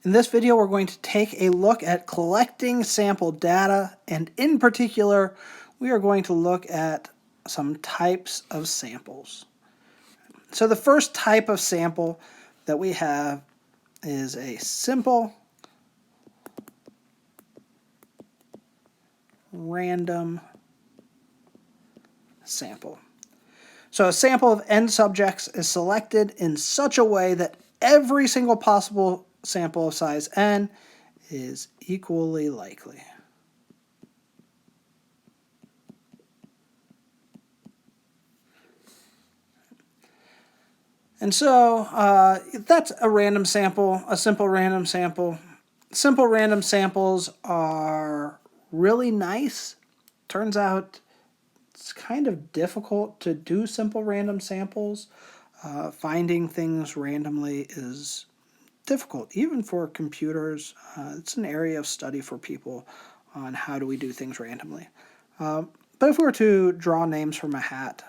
In this video, we're going to take a look at collecting sample data, and in particular, we are going to look at some types of samples. So the first type of sample that we have is a simple random sample. So a sample of n subjects is selected in such a way that every single possible sample of size n is equally likely. And so that's a random sample, a simple random sample. Simple random samples are really nice. Turns out it's kind of difficult to do simple random samples. Finding things randomly is difficult, even for computers. It's an area of study for people on how do we do things randomly. But if we were to draw names from a hat,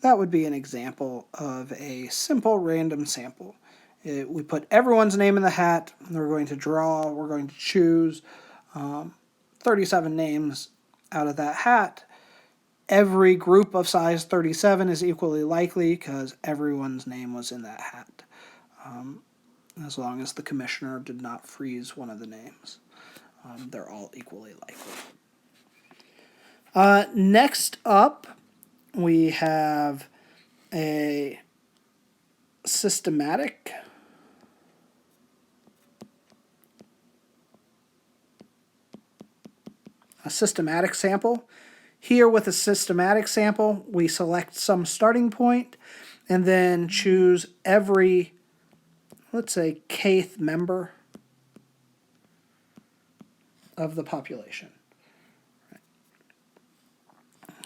that would be an example of a simple random sample. We put everyone's name in the hat, and we're going to draw, we're going to choose 37 names out of that hat. Every group of size 37 is equally likely because everyone's name was in that hat, as long as the commissioner did not freeze one of the names. They're all equally likely. Next up, we have a systematic sample. Here with a systematic sample, we select some starting point and then choose every, let's say, kth member of the population.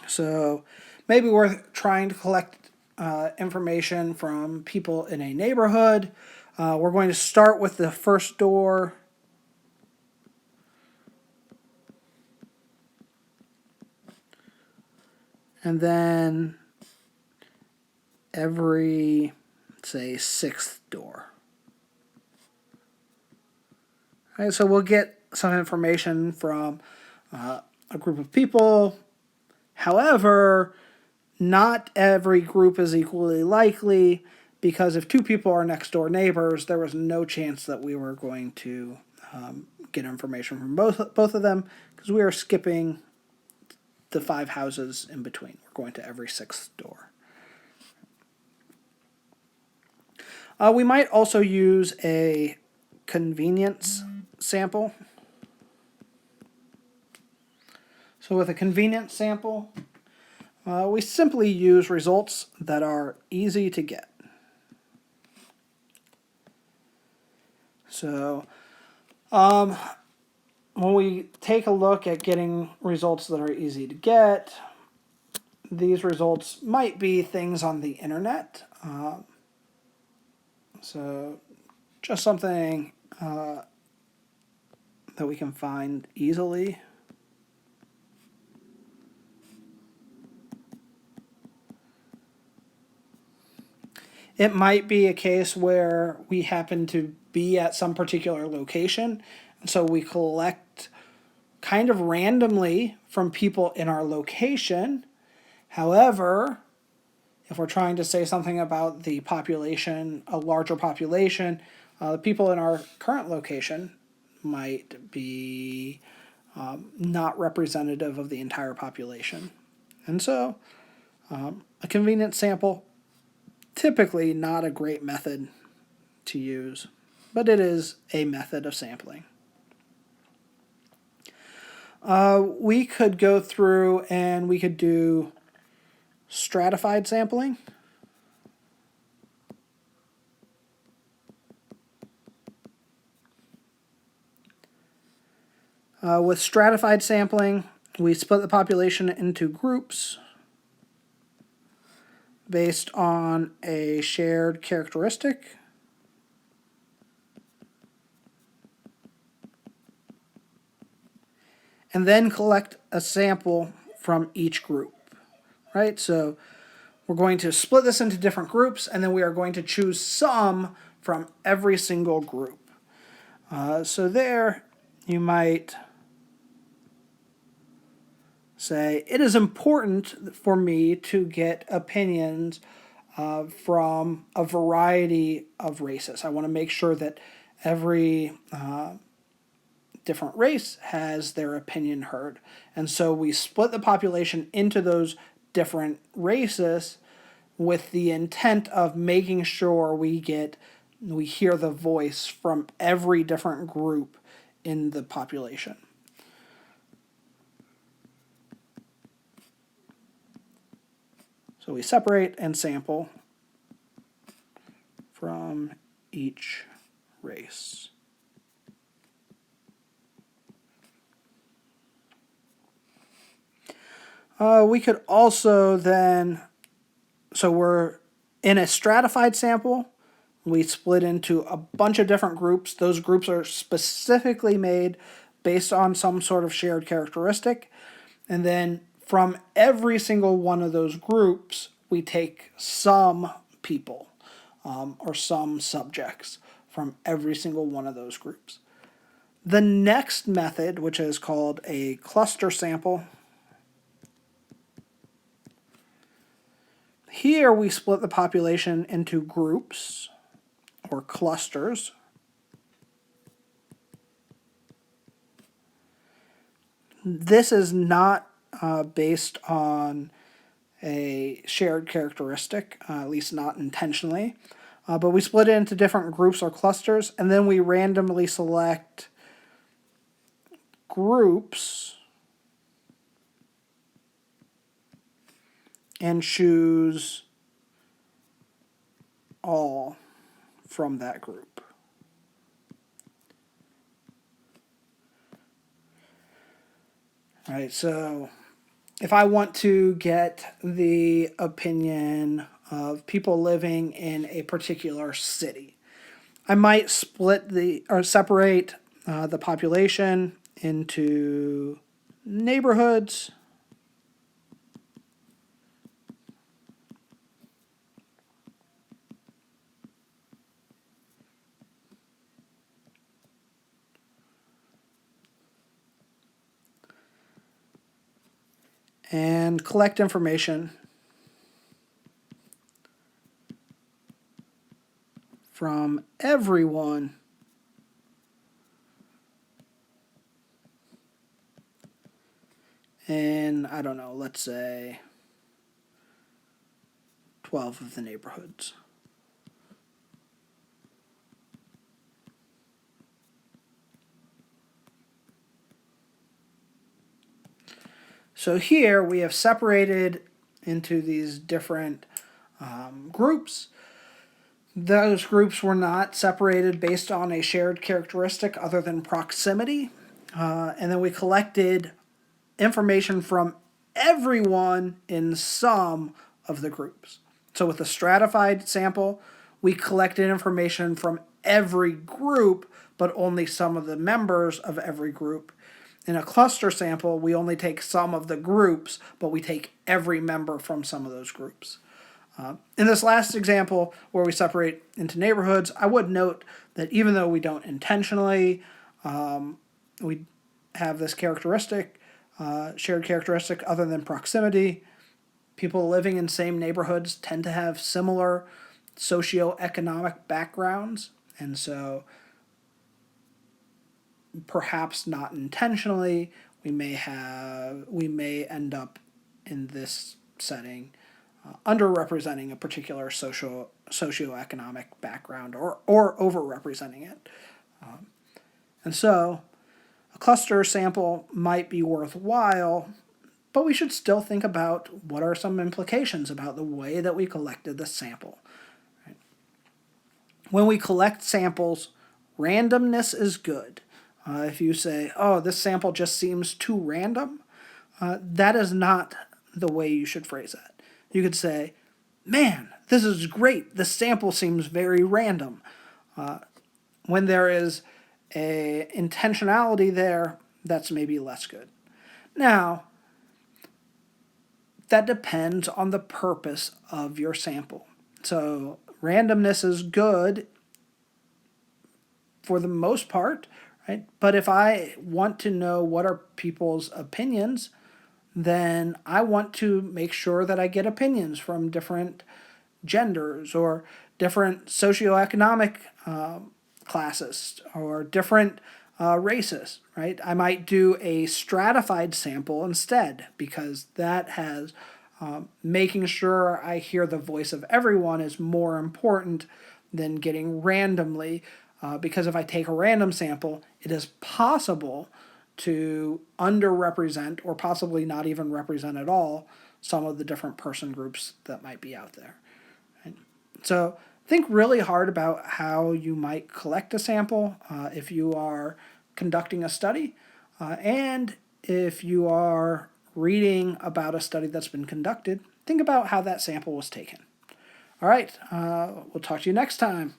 So maybe we're trying to collect information from people in a neighborhood. We're going to start with the first door. And then every, say, sixth door. All right, so we'll get some information from a group of people. However, not every group is equally likely, because if two people are next door neighbors, there was no chance that we were going to get information from both of them, because we are skipping the 5 houses in between. We're going to every sixth door. We might also use a convenience sample. So with a convenience sample, we simply use results that are easy to get. So when we take a look at getting results that are easy to get, these results might be things on the internet. So just something that we can find easily. It might be a case where we happen to be at some particular location, and so we collect kind of randomly from people in our location. However, if we're trying to say something about the population, a larger population, the people in our current location might be not representative of the entire population. And so a convenience sample, typically not a great method to use, but it is a method of sampling. We could go through and we could do stratified sampling. With stratified sampling, we split the population into groups based on a shared characteristic. And then collect a sample from each group, right? So we're going to split this into different groups, and then we are going to choose some from every single group. So there you might say, it is important for me to get opinions from a variety of races. I want to make sure that every different race has their opinion heard. And so we split the population into those different races with the intent of making sure we hear the voice from every different group in the population. So we separate and sample from each race. We could also then, so we're in a stratified sample, we split into a bunch of different groups. Those groups are specifically made based on some sort of shared characteristic. And then from every single one of those groups, we take some people or some subjects from every single one of those groups. The next method, which is called a cluster sample, here we split the population into groups or clusters. This is not based on a shared characteristic, at least not intentionally. But we split it into different groups or clusters, and then we randomly select groups and choose all from that group. All right, so if I want to get the opinion of people living in a particular city, I might separate the population into neighborhoods, and collect information from everyone in, I don't know, let's say 12 of the neighborhoods. So here we have separated into these different groups. Those groups were not separated based on a shared characteristic other than proximity. And then we collected information from everyone in some of the groups. So with a stratified sample, we collected information from every group, but only some of the members of every group. In a cluster sample, we only take some of the groups, but we take every member from some of those groups. In this last example, where we separate into neighborhoods, I would note that even though we don't intentionally, we have this characteristic, shared characteristic other than proximity, people living in same neighborhoods tend to have similar socioeconomic backgrounds, and so perhaps not intentionally, we may end up in this setting underrepresenting a particular socioeconomic background or overrepresenting it. And so a cluster sample might be worthwhile, but we should still think about what are some implications about the way that we collected the sample. Right? When we collect samples, randomness is good. If you say, oh, this sample just seems too random, that is not the way you should phrase that. You could say, man, this is great. The sample seems very random. When there is a intentionality there, that's maybe less good. Now, that depends on the purpose of your sample. So randomness is good for the most part, right? But if I want to know what are people's opinions, then I want to make sure that I get opinions from different genders or different socioeconomic classes or different races, right? I might do a stratified sample instead because that has making sure I hear the voice of everyone is more important than getting randomly. Because if I take a random sample, it is possible to underrepresent or possibly not even represent at all some of the different person groups that might be out there. Right? So think really hard about how you might collect a sample if you are conducting a study and if you are reading about a study that's been conducted, think about how that sample was taken. All right, we'll talk to you next time.